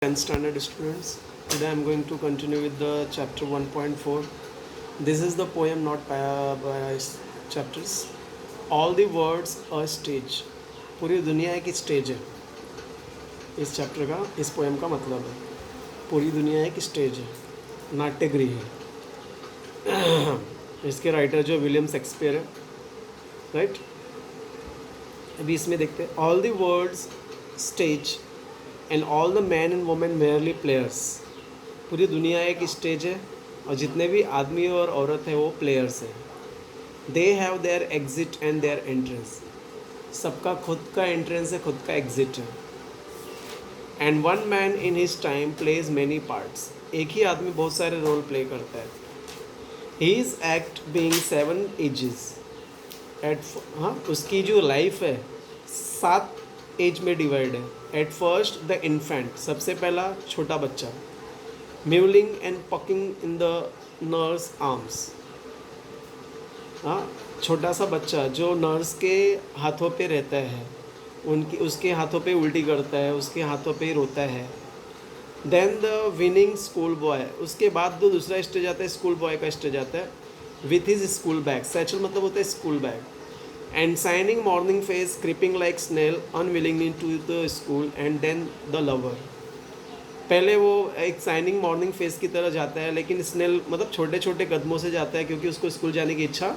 10th standard students. Today I am going to continue with the chapter 1.4. This is the poem not by chapters. All the words a stage. पूरी दुनिया एक stage है. इस chapter का, इस poem का मतलब है पूरी दुनिया एक स्टेज है, नाट्यगृह है. इसके राइटर जो विलियम शेक्सपियर है, राइट. अभी इसमें देखते हैं. All the words stage and all the man and women merely players. पूरी दुनिया एक स्टेज है और जितने भी आदमी और औरत है वो प्लेयर्स हैं. They have their exit and their entrance. सबका खुद का एंट्रेंस है, खुद का एग्जिट है. And one man in his time plays many parts. एक ही आदमी बहुत सारे रोल प्ले करता है. He is act being 7 ages. उसकी जो लाइफ है 7 एज में डिवाइड है. एट फर्स्ट द इन्फेंट, सबसे पहला छोटा बच्चा. Mewling and puking in the nurse arms. छोटा सा बच्चा जो नर्स के हाथों पे रहता है, उसके हाथों पे उल्टी करता है, उसके हाथों पे रोता है. Then the whining school boy. उसके बाद दूसरा स्टेज आता है, स्कूल बॉय का स्टेज आता है with his school bag. Satchel मतलब होता है school bag. And signing morning face creeping like snail unwillingly to the school and then the lover. पहले वो एक साइनिंग मॉर्निंग फेस की तरह जाता है, लेकिन स्नेल मतलब छोटे छोटे कदमों से जाता है क्योंकि उसको स्कूल जाने की इच्छा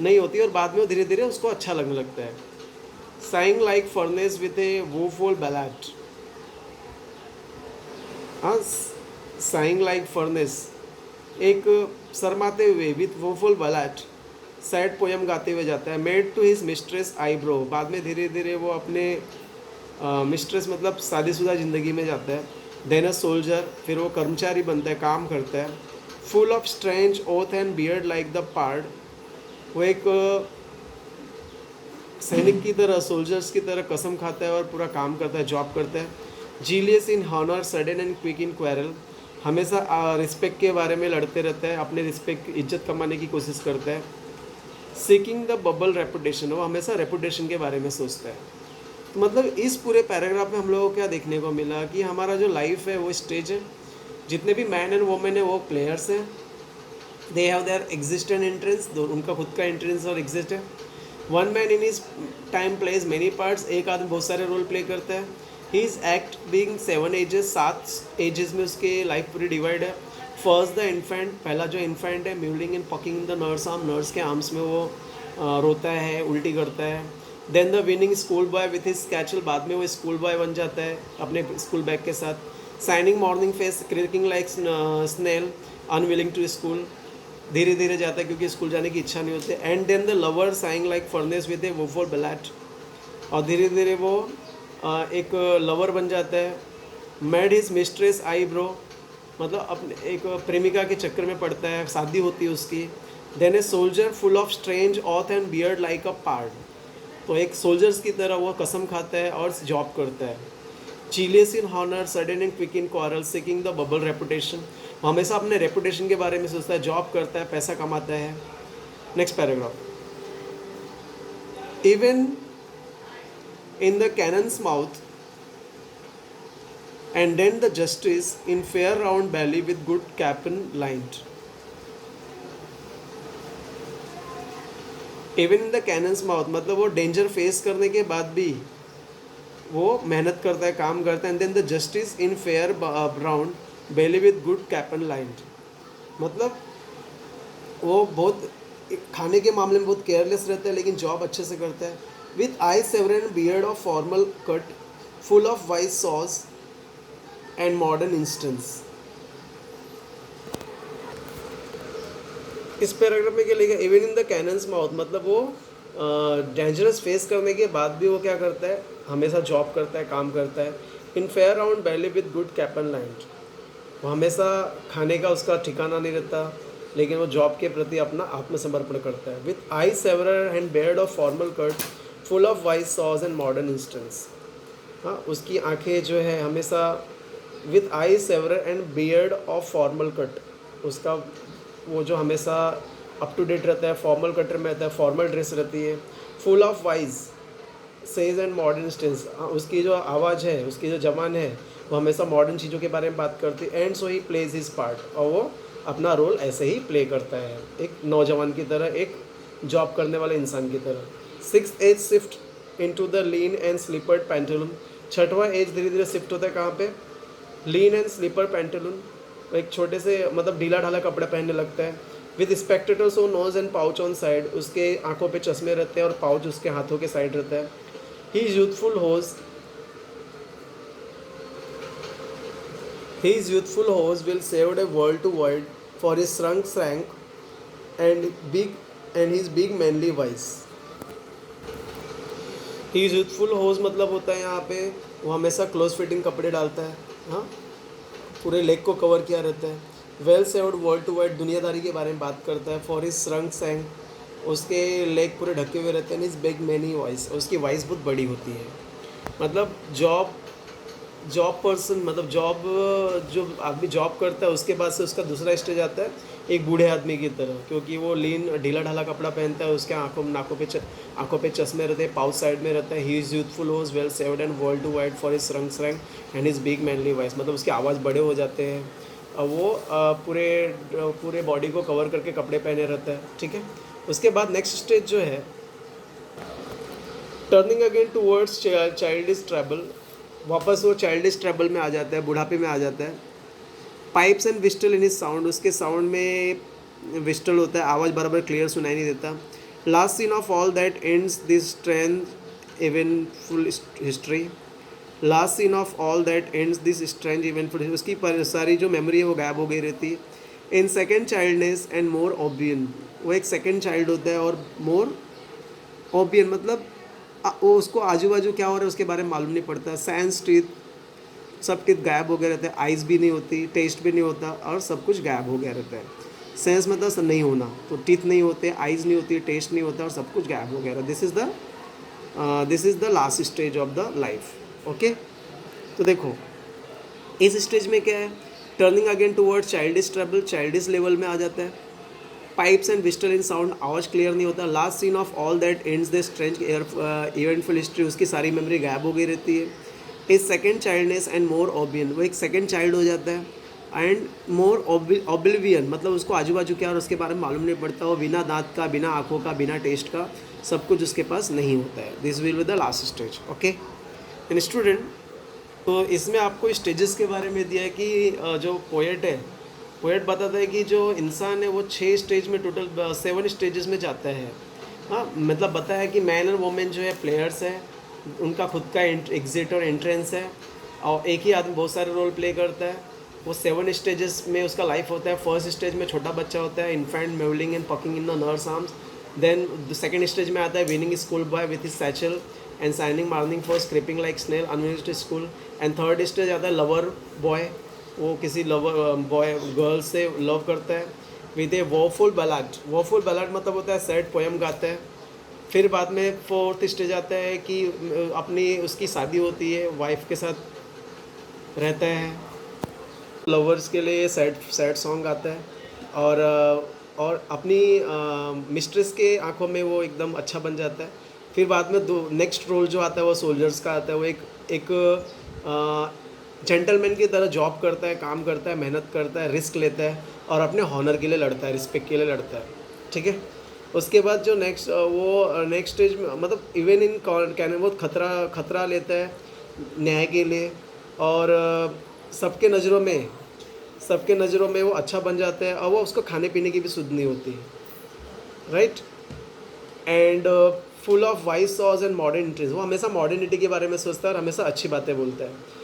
नहीं होती, और बाद में वो धीरे धीरे उसको अच्छा लगने लगता है. Sighing like furnace with a woeful ballad. हाँ, साइंग लाइक फर्नेस, एक शर्माते हुए with woeful ballad sad poem गाते हुए जाता है. Made to his mistress eyebrow. बाद में धीरे धीरे वो अपने मिस्ट्रेस मतलब शादीशुदा ज़िंदगी में जाता है. देन अ सोल्जर, फिर वो कर्मचारी बनता है, काम करता है. Full of strange oath and beard like the pard. वो एक सैनिक की तरह, सोल्जर्स की तरह कसम खाता है और पूरा काम करता है, जॉब करता है. Jealous in honour sudden and quick in quarrel. हमेशा रिस्पेक्ट के बारे में लड़ते रहता है, अपने रिस्पेक्ट इज्जत कमाने की कोशिश करता है. सीकिंग द बबल रेपुटेशन, वो हमेशा रेपुटेशन के बारे में सोचता है. तो मतलब इस पूरे पैराग्राफ में हम लोगों को क्या देखने को मिला कि हमारा जो लाइफ है वो स्टेज है. जितने भी मैन एंड वुमेन है वो प्लेयर्स हैं. They have their exist and entrance. उनका खुद का एंट्रेंस और एग्जिस्ट है. One man in his time plays many parts. एक आदमी बहुत सारे रोल प्ले करता है. He is act being 7 ages. 7 ages में उसकी लाइफ पूरी डिवाइड है. फर्स्ट द इन्फेंट, पहला जो इन्फेंट है, mewling and puking in the nurse arm. Nurse के आर्म्स में वो रोता है, उल्टी करता है. Then the whining school boy with his satchel. बाद में वो स्कूल बॉय बन जाता है अपने स्कूल बैग के साथ. Shining morning face creeping like snail unwilling to school. धीरे धीरे जाता है क्योंकि स्कूल जाने की इच्छा नहीं होती. And then the lover sighing like furnace with a woeful ballad. और धीरे धीरे वो एक लवर बन जाता है. मेड हिज मिस्ट्रेस आईब्रो, मतलब अपने एक प्रेमिका के चक्कर में पड़ता है, शादी होती है उसकी. Then a soldier full of strange oath and beard like a pard. तो एक सोल्जर्स की तरह वो कसम खाता है और जॉब करता है. Jealous in honour sudden and quick in quarrel seeking the bubble reputation. वो हमेशा अपने रेपुटेशन के बारे में सोचता है, जॉब करता है, पैसा कमाता है. Next paragraph. Even in the cannon's mouth and then the justice in fair round belly with good capon lined. Even in the cannon's mouth, मतलब वो डेंजर फेस करने के बाद भी वो मेहनत करता है, काम करता है. And then the justice in fair round belly with good capon lined. मतलब वो बहुत खाने के मामले में बहुत केयरलेस रहता है, लेकिन जॉब अच्छे से करता है. With eye severe and beard of formal cut full of wise saws and modern instances. इस पैराग्राफ में क्या लिखा? Even in the cannon's mouth, मतलब वो डेंजरस फेस करने के बाद भी वो क्या करता है, हमेशा जॉब करता है, काम करता है. In fair round belly with good capon lined. वो हमेशा खाने का उसका ठिकाना नहीं रहता, लेकिन वो जॉब के प्रति अपना आत्मसमर्पण करता है. With eye severe and beard of formal cut full of wise saws and modern instances. हाँ, उसकी आंखें जो है हमेशा with eye severe and beard of formal cut. उसका वो जो हमेशा अप टू डेट रहता है, फॉर्मल कटर में रहता है, फॉर्मल ड्रेस रहती है. Full of wise saws and modern stance. उसकी जो आवाज़ है, उसकी जो जबान है वो हमेशा मॉडर्न चीज़ों के बारे में बात करती है। And so he plays his part, और वो अपना रोल ऐसे ही प्ले करता है, एक नौजवान की तरह, एक जॉब करने वाले इंसान की तरह। 6th age shift into the lean and slippered pantaloon. छठवां एज धीरे धीरे शिफ्ट होता है कहाँ पे? लीन एंड स्लीपर पैंटलून, एक छोटे से मतलब ढीला ढाला कपड़ा पहनने लगता है। With spectators on nose and pouch on side, उसके आंखों पे चश्मे रहते हैं और पाउच उसके हाथों के साइड रहता है। He is youthful hose, his youthful host will saved a world to world for his shrunk and his big manly voice. His youthful host मतलब होता है यहाँ पे वो हमेशा क्लोज फिटिंग कपड़े डालता है, हाँ, पूरे लेग को कवर किया रहता है। Well saved world to world, दुनियादारी के बारे में बात करता है। फॉर हिज श्रंक सैंग, उसके लेग पूरे ढके हुए रहते हैं। इस बिग मैनी वॉइस, उसकी वॉइस बहुत बड़ी होती है। मतलब जॉब पर्सन, मतलब जॉब, जो आदमी जॉब करता है उसके बाद से उसका दूसरा स्टेज आता है एक बूढ़े आदमी की तरह, क्योंकि वो लीन ढीला ढाला कपड़ा पहनता है, उसके आंखों पे चश्मे रहते हैं, पाउच साइड में रहता है। He is youthful hose well saved and world too wide for his rung and his big manly voice, मतलब उसकी आवाज़ बड़े हो जाते हैं। वो पूरे बॉडी को कवर करके कपड़े पहने रहता है, ठीक है। उसके बाद नेक्स्ट स्टेज जो है turning again towards childish travel, वापस वो चाइल्डिश ट्रैवल में आ जाता है, बुढ़ापे में आ जाता है। Pipes and whistle in his sound, उसके साउंड में विस्टल होता है, आवाज़ बराबर क्लियर सुनाई नहीं देता। Last scene of all that ends this strange eventful history, last scene of all that ends this strange eventful, उसकी सारी जो मेमोरी है वो गायब हो गई रहती है। In second childness and more oblivion, वो एक सेकेंड चाइल्ड होता है और मोर ओबियन मतलब वो उसको आजू बाजू क्या हो रहा है उसके बारे में मालूम नहीं पड़ता। सेंस टीथ, सब टीथ गायब हो गए रहते हैं, आइज़ भी नहीं होती, टेस्ट भी नहीं होता, और सब कुछ गायब हो गया रहता है। सेंस मतलब सब नहीं होना, तो टीथ नहीं होते, आइज़ नहीं होती, टेस्ट नहीं होता, और सब कुछ गायब हो गया रहता है। This is the last stage of the life. Okay, तो देखो इस स्टेज में क्या है, turning again towards childish trouble, childish level में आ जाता है। Pipes and whistle in sound, आवाज़ क्लियर नहीं होता। Last scene of all that ends the strange eventful history, उसकी सारी मेमोरी गायब हो गई रहती है। Is second childness and more oblivion, वो एक सेकेंड चाइल्ड हो जाता है। एंड मोर ओबिलिवियन मतलब उसको आजू बाजू क्या और उसके बारे में मालूम नहीं पड़ता, वो बिना दांत का, बिना आँखों का, बिना टेस्ट का, सब कुछ उसके पास नहीं होता है। This will be the last stage. Okay and student, तो इसमें आपको स्टेजेस के बारे में दिया है कि जो पोएट है, पोएट बताता है कि जो इंसान है वो 6 स्टेज में, टोटल 7 स्टेजेस में जाता है। हाँ, मतलब बताया कि मैन और वोमेन जो है प्लेयर्स है, उनका खुद का एग्जिट और एंट्रेंस है, और एक ही आदमी बहुत सारे रोल प्ले करता है। वो 7 स्टेजेस में उसका लाइफ होता है। फर्स्ट स्टेज में छोटा बच्चा होता है, infant mewling and puking in the nurse arms. Then second stage में आता है whining school boy with his satchel and shining morning for creeping like snail अनविजिट स्कूल। एंड थर्ड स्टेज आता है लवर बॉय, वो किसी लवर बॉय गर्ल से love करता है with a woeful ballad. Woeful ballad मतलब होता है सैड पोएम गाता है। फिर बाद में फोर्थ स्टेज आता है कि अपनी उसकी शादी होती है, वाइफ के साथ रहता है, लवर्स के लिए सैड सॉन्ग आता है, और अपनी मिस्ट्रेस के आंखों में वो एकदम अच्छा बन जाता है। फिर बाद में नेक्स्ट रोल जो आता है वो सोल्जर्स का आता है। वो एक जेंटलमैन की तरह जॉब करता है, काम करता है, मेहनत करता है, रिस्क लेता है, और अपने हॉनर के लिए लड़ता है, रिस्पेक्ट के लिए लड़ता है, ठीक है। उसके बाद जो नेक्स्ट स्टेज में मतलब इवन इन कहने बहुत खतरा लेता है न्याय के लिए, और सबके नज़रों में वो अच्छा बन जाता है, और वो उसको खाने पीने की भी सुध नहीं होती, right. And full of wise saws and modernities, वो हमेशा मॉडर्निटी के बारे में सोचता है और हमेशा अच्छी बातें बोलता है।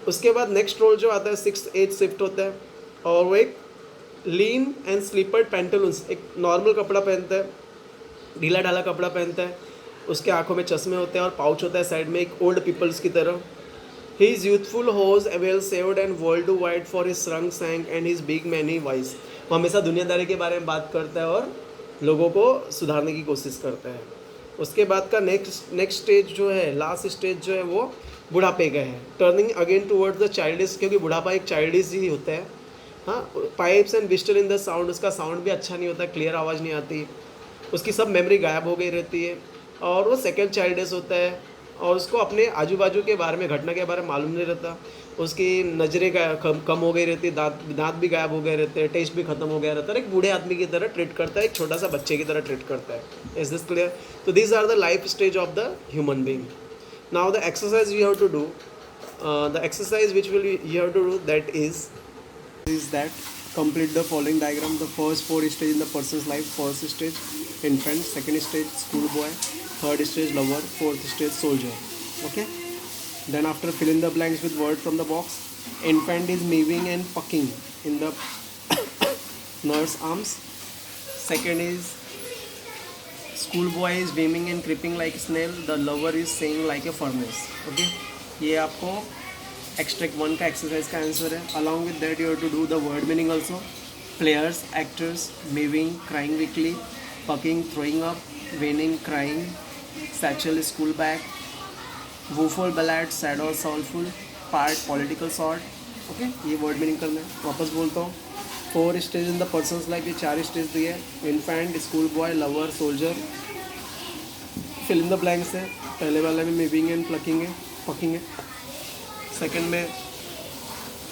उसके बाद नेक्स्ट रोल जो आता है 6th एज शिफ्ट होता है, और वो एक लीन एंड स्लीपर्ड पैंटलून्स, एक नॉर्मल कपड़ा पहनता है, ढीला ढाला कपड़ा पहनता है, उसके आंखों में चश्मे होते हैं और पाउच होता है साइड में, एक ओल्ड पीपल्स की तरह। He is youthful hose well saved and world too wide for his rung sang and his big many voice, वो हमेशा दुनियादारी के बारे में बात करता है और लोगों को सुधारने की कोशिश करता है। उसके बाद का नेक्स्ट स्टेज जो है, लास्ट स्टेज जो है, वो बुढ़ापे का है। Turning again towards the childish, क्योंकि बुढ़ापा एक चाइल्डिश ही होता है। हाँ, pipes and whistle in the sound, उसका साउंड भी अच्छा नहीं होता, क्लियर आवाज़ नहीं आती, उसकी सब मेमोरी गायब हो गई रहती है, और वो सेकेंड चाइल्डिश होता है, और उसको अपने आजू बाजू के बारे में, घटना के बारे में मालूम नहीं रहता। उसकी नज़रें कम हो गई रहती, दांत दांत भी गायब हो गए रहते हैं, टेस्ट भी खत्म हो गया रहता है। एक बूढ़े आदमी की तरह ट्रीट करता है, एक छोटा सा बच्चे की तरह ट्रीट करता है। Is this clear? तो these are the life stage of the human being. Now the exercise you have to do, the exercise which you have to do, that is that complete the following diagram. The first four stage in the person's life: first stage infant, second stage schoolboy, third stage lover, fourth stage soldier. Okay. Then after fill in the blanks with word from the box. Infant is mewing and pucking in the nurse arms. Second is schoolboy is dreaming and creeping like snail. The lover is saying like a furnace. Okay, ये आपको extract 1 का exercise का answer है. Along with that you have to do the word meaning also. Players, actors, mewing, crying weakly, pucking, throwing up, winning, crying, satchel, school bag, woeful ballad, sad or soulful, part, political sword. Okay, ये word meaning करना है. वापस बोलता हूँ. 4 stage in the person's life, ये 4 stage दिए. Infant, school boy, lover, soldier. Fill in the blanks है. पहले वाले में मीविंग एंड प्लकिंग है, पकिंग है. सेकंड में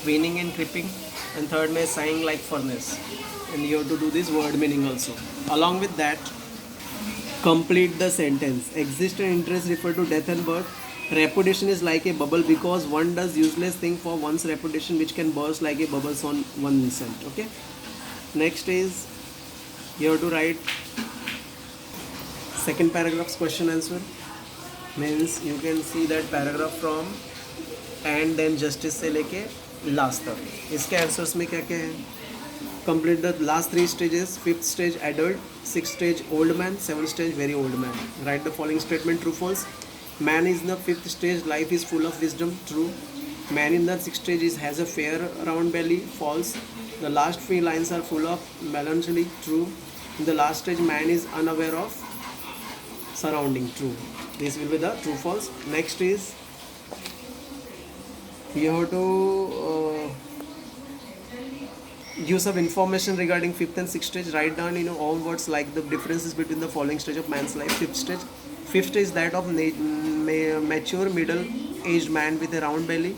whining and creeping. And third में sighing like furnace. And you have to do this word meaning also. Along with that complete the sentence. Exist and interest refer to death and birth. Reputation is like a bubble because one does useless thing for one's reputation which can burst like a bubbles on one instant. Okay. Next is you have to write second paragraph's question answer. Means you can see that paragraph from and then justice से लेके last तक. इसके answers में क्या क्या है? Complete the last 3 stages. 5th stage adult, 6th stage old man, 7th stage very old man. Write the following statement: true, false. Man is in the 5th stage, life is full of wisdom. True. Man in the 6th stage has a fair round belly. False. The last 3 lines are full of melancholy. True. In the last stage, man is unaware of surrounding. True. This will be the true, false. Next is you have to give some information regarding 5th and 6th stage. Write down in your own words like the differences between the following stage of man's life. 5th stage is that of mature middle-aged man with a round belly.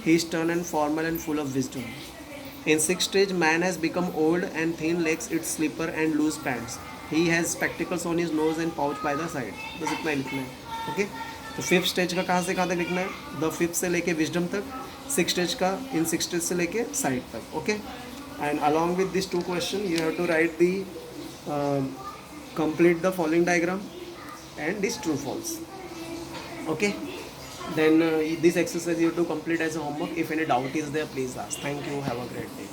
He is stern and formal and full of wisdom. In 6th stage, man has become old and thin legs, its slipper and loose pants. He has spectacles on his nose and pouch by the side. बस इतना ही लिखना है. Okay. तो 5th stage का कहाँ से कहाँ तक लिखना है? द 5th से लेके विजडम तक. 6th स्टेज का इन 6th स्टेज से लेके साइड तक. Okay. And along with these 2 questions, you have to write the complete the following diagram and this true false. Okay. Then this exercise you have to complete as a homework. If any doubt is there, please ask. Thank you. Have a great day.